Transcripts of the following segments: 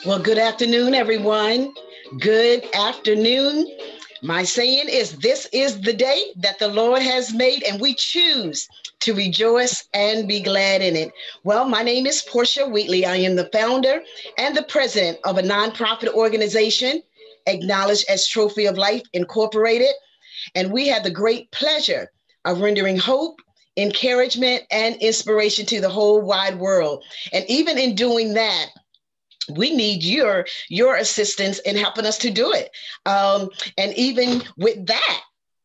Well, good afternoon, everyone. Good afternoon. My saying is, this is the day that the Lord has made, and we choose to rejoice and be glad in it. Well, my name is Portia Wheatley. I am the founder and the president of a nonprofit organization acknowledged as Trophy of Life Incorporated. And we have the great pleasure of rendering hope, encouragement, and inspiration to the whole wide world. And even in doing that, we need your assistance in helping us to do it. And even with that,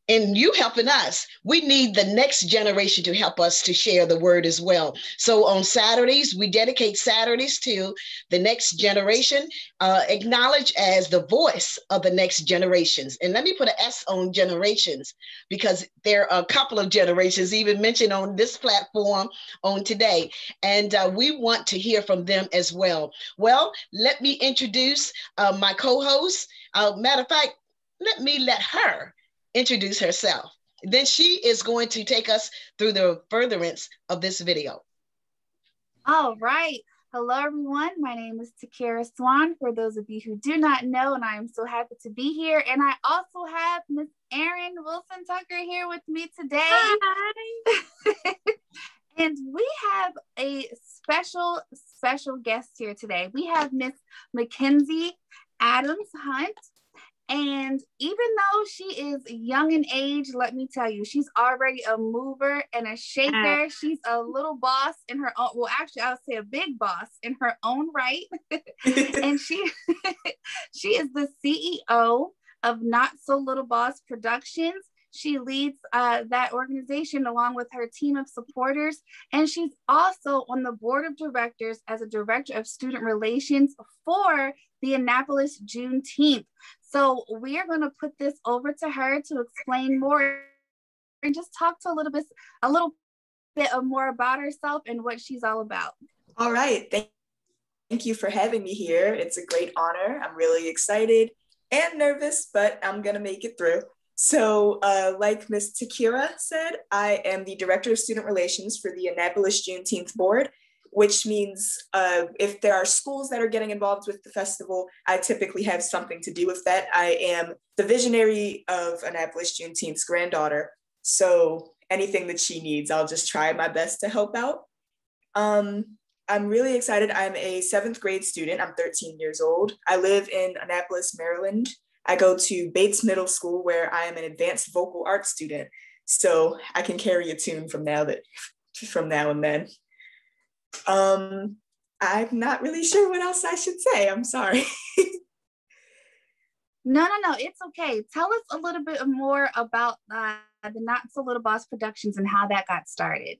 and you helping us, we need the next generation to help us to share the word as well. So on Saturdays, we dedicate Saturdays to the next generation, acknowledged as the voice of the next generations. And let me put an S on generations, because there are a couple of generations even mentioned on this platform on today. And we want to hear from them as well. Well, let me introduce my co-host. Matter of fact, let her introduce herself. Then she is going to take us through the furtherance of this video. All right. Hello, everyone. My name is Takara Swan, for those of you who do not know, and I am so happy to be here. And I also have Miss Erin Wilson Tucker here with me today. Hi. And we have a special guest here today. We have Miss Makenzee Adams Hunt. And even though she is young in age, let me tell you, she's already a mover and a shaker. She's a little boss in her own, well, actually, I would say a big boss in her own right. And she is the CEO of Not So Little Boss Productions. She leads that organization along with her team of supporters. And she's also on the board of directors as a director of student relations for the Annapolis Juneteenth. So we are going to put this over to her to explain more and just talk to a little bit more about herself and what she's all about. All right. Thank you for having me here. It's a great honor. I'm really excited and nervous, but I'm going to make it through. So like Ms. Takira said, I am the Director of Student Relations for the Annapolis Juneteenth Board, which means if there are schools that are getting involved with the festival, I typically have something to do with that. I am the visionary of Annapolis Juneteenth's granddaughter. So anything that she needs, I'll just try my best to help out. I'm really excited. I'm a 7th grade student. I'm 13 years old. I live in Annapolis, Maryland. I go to Bates Middle School, where I am an advanced vocal arts student. So I can carry a tune from now and then. I'm not really sure what else I should say. I'm sorry. No, it's okay. Tell us a little bit more about the Not So Little Boss Productions and how that got started.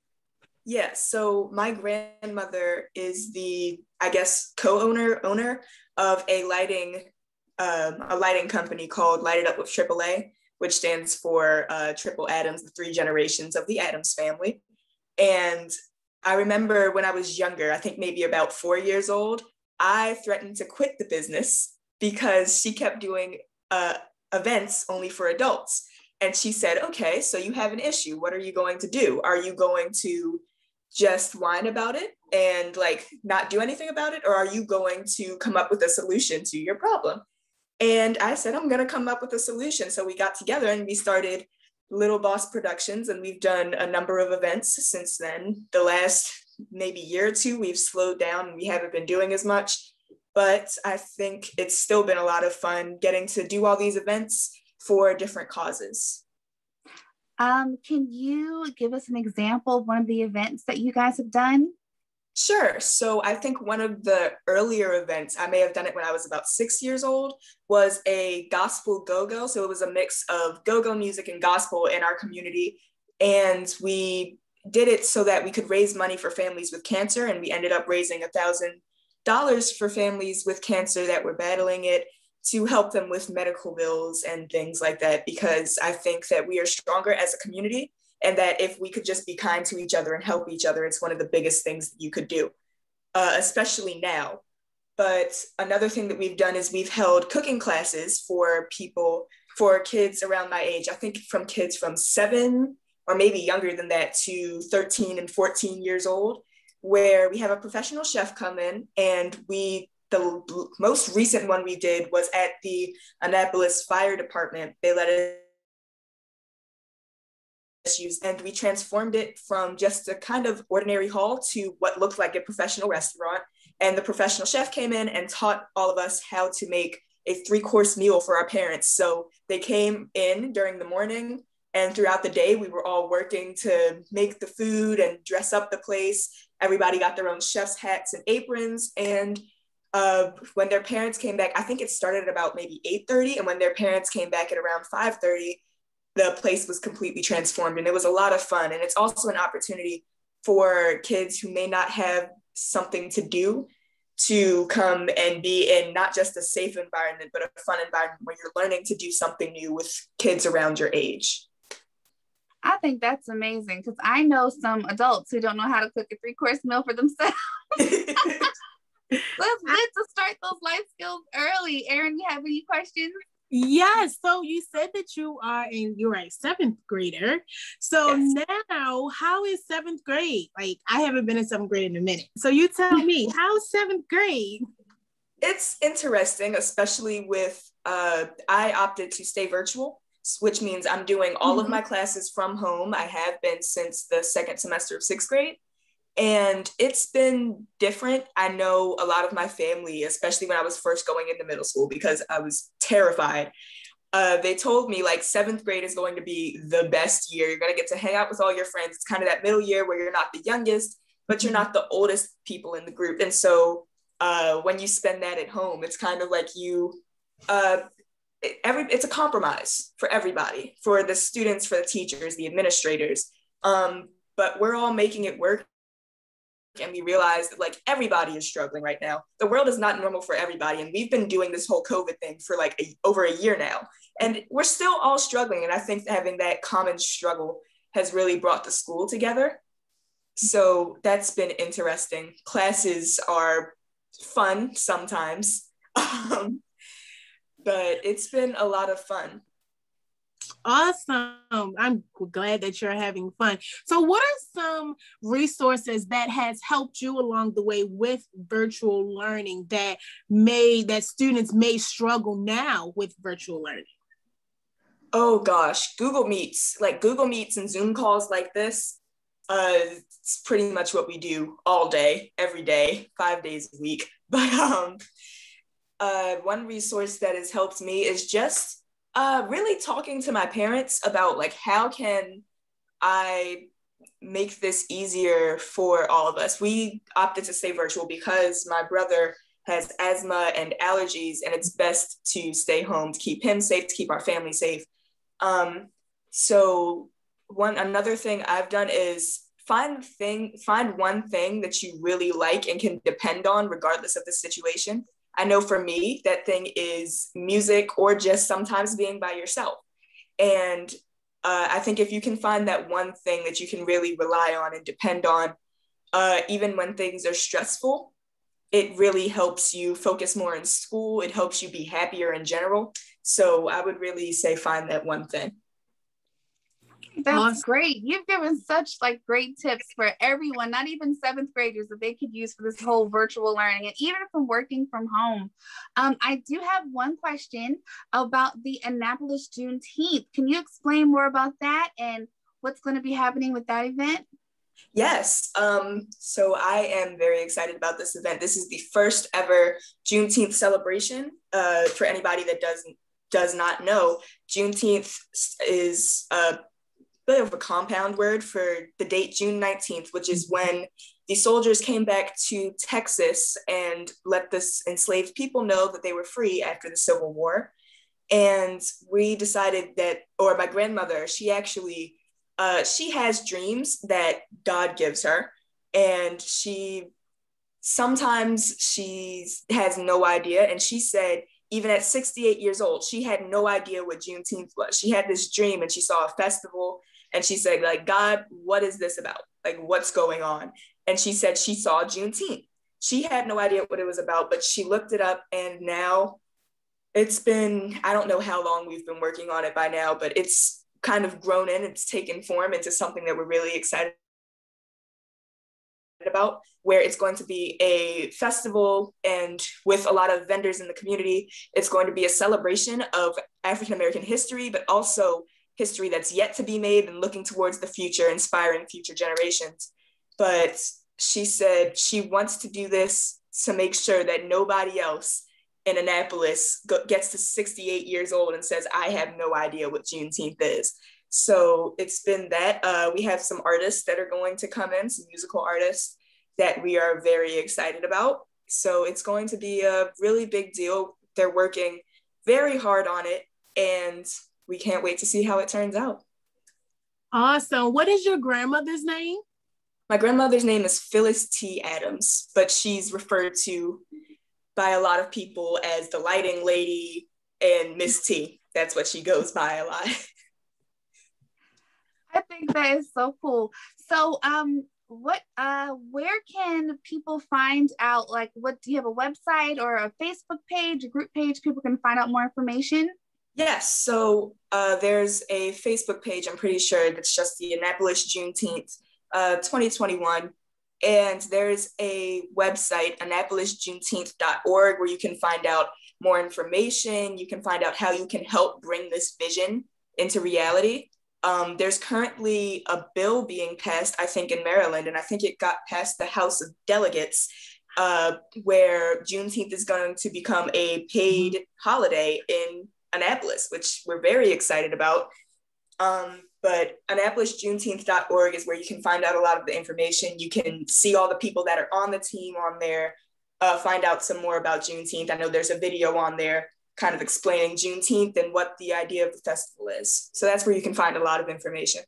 Yeah, so my grandmother is the, I guess, owner of a lighting company called Light It Up with AAA, which stands for Triple Adams, the 3 generations of the Adams family. And I remember when I was younger, I think maybe about 4 years old, I threatened to quit the business because she kept doing events only for adults. And she said, okay, so you have an issue. What are you going to do? Are you going to just whine about it and like not do anything about it? Or are you going to come up with a solution to your problem? And I said, I'm going to come up with a solution. So we got together and we started Little Boss Productions, and we've done a number of events since then. The last maybe year or two, we've slowed down and we haven't been doing as much, but I think it's still been a lot of fun getting to do all these events for different causes. Can you give us an example of one of the events that you guys have done? Sure. So I think one of the earlier events, I may have done it when I was about 6 years old, was a gospel go-go. So it was a mix of go-go music and gospel in our community. And we did it so that we could raise money for families with cancer. And we ended up raising $1,000 for families with cancer that were battling it, to help them with medical bills and things like that, because I think that we are stronger as a community. And that if we could just be kind to each other and help each other, it's one of the biggest things that you could do, especially now. But another thing that we've done is we've held cooking classes for kids around my age. I think from kids from 7 or maybe younger than that to 13 and 14 years old, where we have a professional chef come in and we the most recent one we did was at the Annapolis Fire Department. They let us use, and we transformed it from just a kind of ordinary hall to what looked like a professional restaurant. And the professional chef came in and taught all of us how to make a 3-course meal for our parents. So they came in during the morning, and throughout the day, we were all working to make the food and dress up the place. Everybody got their own chef's hats and aprons. And when their parents came back, I think it started at about maybe 8:30. And when their parents came back at around 5:30, the place was completely transformed. And it was a lot of fun. And it's also an opportunity for kids who may not have something to do to come and be in not just a safe environment, but a fun environment where you're learning to do something new with kids around your age. I think that's amazing, because I know some adults who don't know how to cook a 3-course meal for themselves. So it's good to start those life skills early. Erin, you have any questions? Yes. So you said that you're a 7th grader. So Yes. Now, how is 7th grade? Like, I haven't been in 7th grade in a minute. So you tell me, how's 7th grade? It's interesting, especially with, I opted to stay virtual, which means I'm doing all of my classes from home. I have been since the 2nd semester of 6th grade. And it's been different. I know a lot of my family, especially when I was first going into middle school, because I was terrified. They told me like 7th grade is going to be the best year. You're going to get to hang out with all your friends. It's kind of that middle year where you're not the youngest, but you're not the oldest people in the group. And so when you spend that at home, it's kind of like it's a compromise for everybody, for the students, for the teachers, the administrators. But we're all making it work. And we realize that like everybody is struggling right now. The world is not normal for everybody. And we've been doing this whole COVID thing for like over a year now. And we're still all struggling. And I think having that common struggle has really brought the school together. So that's been interesting. Classes are fun sometimes, but it's been a lot of fun. Awesome. I'm glad that you're having fun. So what are some resources that has helped you along the way with virtual learning that students may struggle now with virtual learning? Oh gosh, Google Meets and Zoom calls like this. It's pretty much what we do all day, every day, 5 days a week. But one resource that has helped me is just really talking to my parents about like, how can I make this easier for all of us? We opted to stay virtual because my brother has asthma and allergies, and it's best to stay home to keep him safe, to keep our family safe. So another thing I've done is find one thing that you really like and can depend on regardless of the situation. I know for me, that thing is music or just sometimes being by yourself. And I think if you can find that one thing that you can really rely on and depend on, even when things are stressful, it really helps you focus more in school. It helps you be happier in general. So I would really say find that one thing. That's Awesome. great. You've given such like great tips for everyone, not even 7th graders, that they could use for this whole virtual learning and even from working from home. I do have one question about the Annapolis Juneteenth. Can you explain more about that and what's going to be happening with that event? Yes. So I am very excited about this event. This is the first ever Juneteenth celebration. For anybody that does not know, Juneteenth is a bit of a compound word for the date June 19th, which is when the soldiers came back to Texas and let the enslaved people know that they were free after the Civil War. And we decided that, or my grandmother, she has dreams that God gives her. And sometimes she has no idea. And she said, even at 68 years old, she had no idea what Juneteenth was. She had this dream and she saw a festival. And she said, like, God, what is this about? Like, what's going on? And she said she saw Juneteenth. She had no idea what it was about, but she looked it up. And now it's been, I don't know how long we've been working on it by now, but it's kind of grown in, it's taken form into something that we're really excited about, where it's going to be a festival and with a lot of vendors in the community. It's going to be a celebration of African American history, but also history that's yet to be made and looking towards the future, inspiring future generations. But she said she wants to do this to make sure that nobody else in Annapolis gets to 68 years old and says, I have no idea what Juneteenth is. So it's been that. We have some artists that are going to come in, some musical artists that we are very excited about. So it's going to be a really big deal. They're working very hard on it, and we can't wait to see how it turns out. Awesome. What is your grandmother's name? My grandmother's name is Phyllis T. Adams, but she's referred to by a lot of people as the lighting lady and Miss T. That's what she goes by a lot. I think that is so cool. So where can people find out, like, what do you have, a website or a Facebook page, a group page, people can find out more information? Yes, so there's a Facebook page, I'm pretty sure, that's just the Annapolis Juneteenth 2021. And there's a website, AnnapolisJuneteenth.org, where you can find out more information. You can find out how you can help bring this vision into reality. There's currently a bill being passed, I think, in Maryland, and I think it got past the House of Delegates, where Juneteenth is going to become a paid holiday in Annapolis, which we're very excited about. But AnnapolisJuneteenth.org is where you can find out a lot of the information. You can see all the people that are on the team on there, find out some more about Juneteenth. I know there's a video on there kind of explaining Juneteenth and what the idea of the festival is. So that's where you can find a lot of information.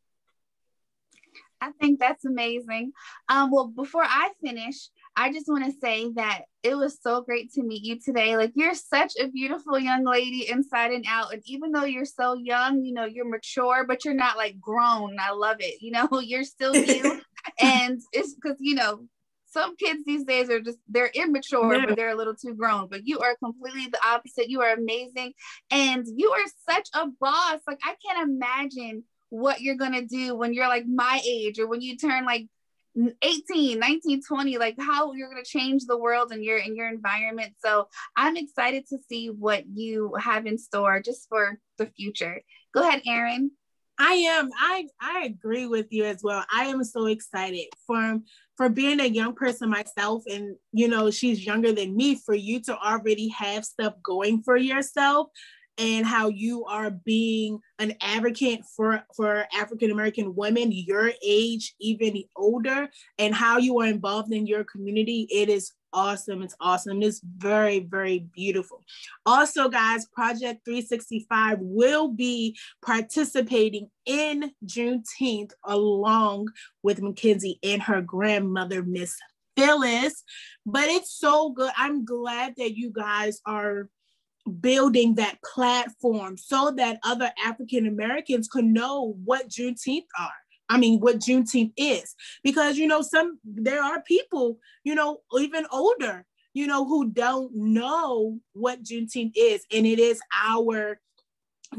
I think that's amazing. Well, before I finish, I just want to say that it was so great to meet you today. Like, you're such a beautiful young lady inside and out. And even though you're so young, you know, you're mature, but you're not like grown. I love it. You know, you're still you. And it's because, you know, some kids these days are just, they're immature, but they're a little too grown. But you are completely the opposite. You are amazing. And you are such a boss. Like, I can't imagine what you're going to do when you're like my age, or when you turn like 18, 19, 20, like how you're going to change the world and your environment. So I'm excited to see what you have in store just for the future. Go ahead, Erin. I agree with you as well. I am so excited for being a young person myself, and you know, she's younger than me, for you to already have stuff going for yourself, and how you are being an advocate for African American women your age, even older, and how you are involved in your community. It is awesome. It's awesome. It's very, very beautiful. Also, guys, Project 365 will be participating in Juneteenth along with Makenzee and her grandmother, Miss Phyllis. But it's so good. I'm glad that you guys are building that platform so that other African Americans can know what Juneteenth is. Because, you know, there are people, you know, even older, you know, who don't know what Juneteenth is. And it is our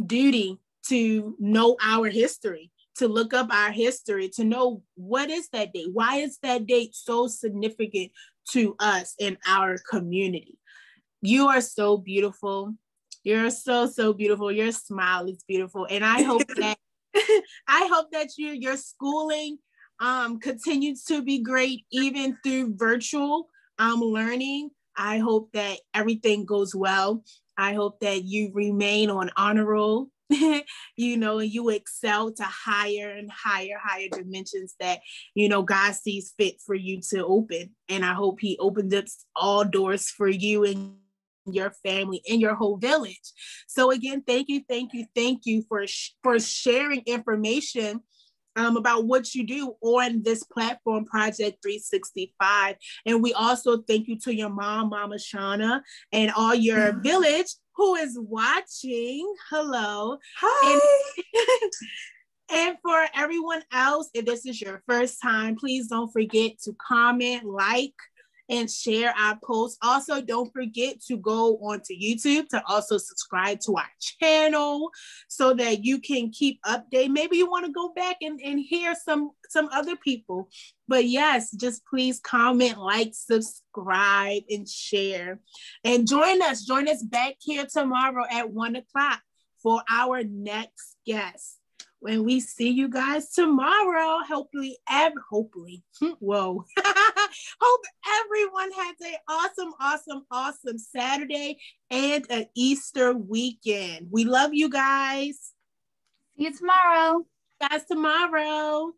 duty to know our history, to look up our history, to know what is that date? Why is that date so significant to us in our community? You are so beautiful. You're so, so beautiful. Your smile is beautiful. And I hope that your schooling continues to be great, even through virtual learning. I hope that everything goes well. I hope that you remain on honor roll, you know, and you excel to higher and higher dimensions that, you know, God sees fit for you to open. And I hope he opens up all doors for you and your family and your whole village. So again, thank you for sharing information about what you do on this platform, Project 365. And we also thank you to your mom, Mama Shauna, and all your village who is watching. Hello. Hi. And for everyone else, if this is your first time, please don't forget to comment, like, and share our posts. Also, don't forget to go onto YouTube to also subscribe to our channel so that you can keep updated. Maybe you want to go back and hear some other people. But yes, just please comment, like, subscribe, and share. And join us back here tomorrow at 1:00 for our next guest. When we see you guys tomorrow, hopefully, whoa. Hope everyone has an awesome Saturday and an Easter weekend. We love you guys. See you tomorrow. Guys, tomorrow.